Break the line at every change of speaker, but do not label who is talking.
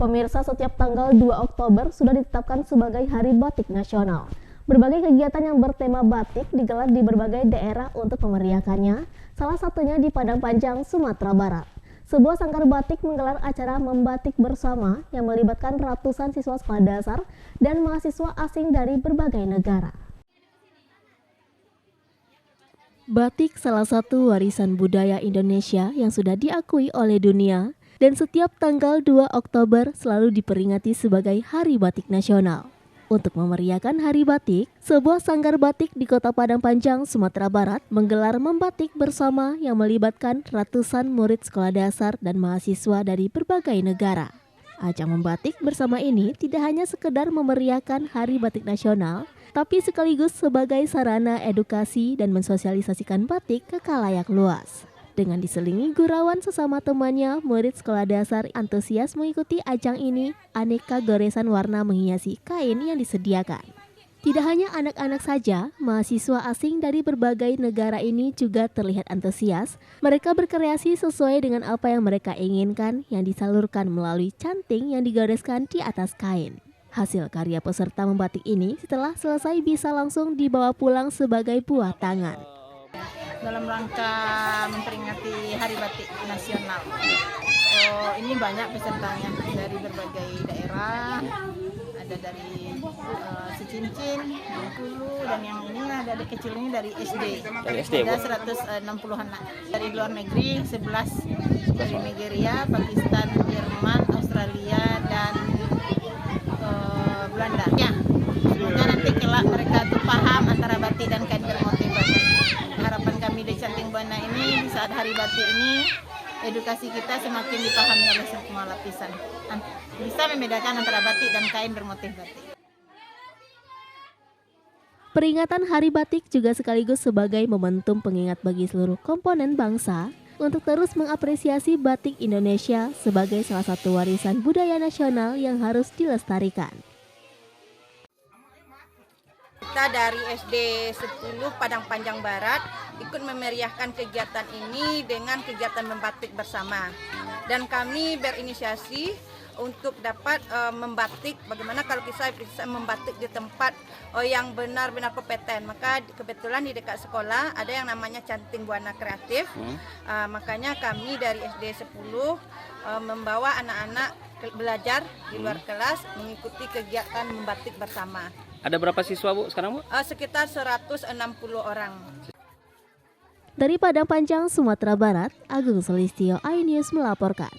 Pemirsa, setiap tanggal 2 Oktober sudah ditetapkan sebagai Hari Batik Nasional. Berbagai kegiatan yang bertema batik digelar di berbagai daerah untuk memeriahkannya, salah satunya di Padang Panjang, Sumatera Barat. Sebuah sanggar batik menggelar acara membatik bersama yang melibatkan ratusan siswa sekolah dasar dan mahasiswa asing dari berbagai negara. Batik salah satu warisan budaya Indonesia yang sudah diakui oleh dunia. Dan setiap tanggal 2 Oktober selalu diperingati sebagai Hari Batik Nasional. Untuk memeriahkan Hari Batik, sebuah sanggar batik di Kota Padang Panjang, Sumatera Barat menggelar membatik bersama yang melibatkan ratusan murid sekolah dasar dan mahasiswa dari berbagai negara. Ajang membatik bersama ini tidak hanya sekedar memeriahkan Hari Batik Nasional, tapi sekaligus sebagai sarana edukasi dan mensosialisasikan batik ke khalayak luas. Dengan diselingi gurauan sesama temannya, murid sekolah dasar antusias mengikuti ajang ini. Aneka goresan warna menghiasi kain yang disediakan. Tidak hanya anak-anak saja, mahasiswa asing dari berbagai negara ini juga terlihat antusias. Mereka berkreasi sesuai dengan apa yang mereka inginkan yang disalurkan melalui canting yang digoreskan di atas kain. Hasil karya peserta membatik ini setelah selesai bisa langsung dibawa pulang sebagai buah tangan.
Dalam rangka memperingati Hari Batik Nasional. Ini banyak pesertanya dari berbagai daerah, ada dari Secincin, Bengkulu, dan yang ini ada di kecil ini dari SD. Ada 160 anak. Dari luar negeri 11, dari Nigeria, Pakistan, Jerman, Australia, dan Belanda. Ya, semoga nanti kelak mereka tuh paham antara batik dan kain bermotif batik. Harapan kami di Canting Buana ini di saat Hari Batik ini edukasi kita semakin dipahami oleh semua lapisan. Bisa membedakan antara batik dan kain bermotif batik.
Peringatan Hari Batik juga sekaligus sebagai momentum pengingat bagi seluruh komponen bangsa untuk terus mengapresiasi batik Indonesia sebagai salah satu warisan budaya nasional yang harus dilestarikan.
Kita dari SD 10 Padang Panjang Barat ikut memeriahkan kegiatan ini dengan kegiatan membatik bersama. Dan kami berinisiasi untuk dapat membatik, bagaimana kalau kita bisa membatik di tempat yang benar-benar kompeten. Maka kebetulan di dekat sekolah ada yang namanya Canting Buana Kreatif. Makanya kami dari SD 10 membawa anak-anak belajar di luar kelas mengikuti kegiatan membatik bersama.
Ada berapa siswa, Bu, sekarang, Bu?
Sekitar 160 orang.
Dari Padang Panjang, Sumatera Barat, Agung Selistio, iNews melaporkan.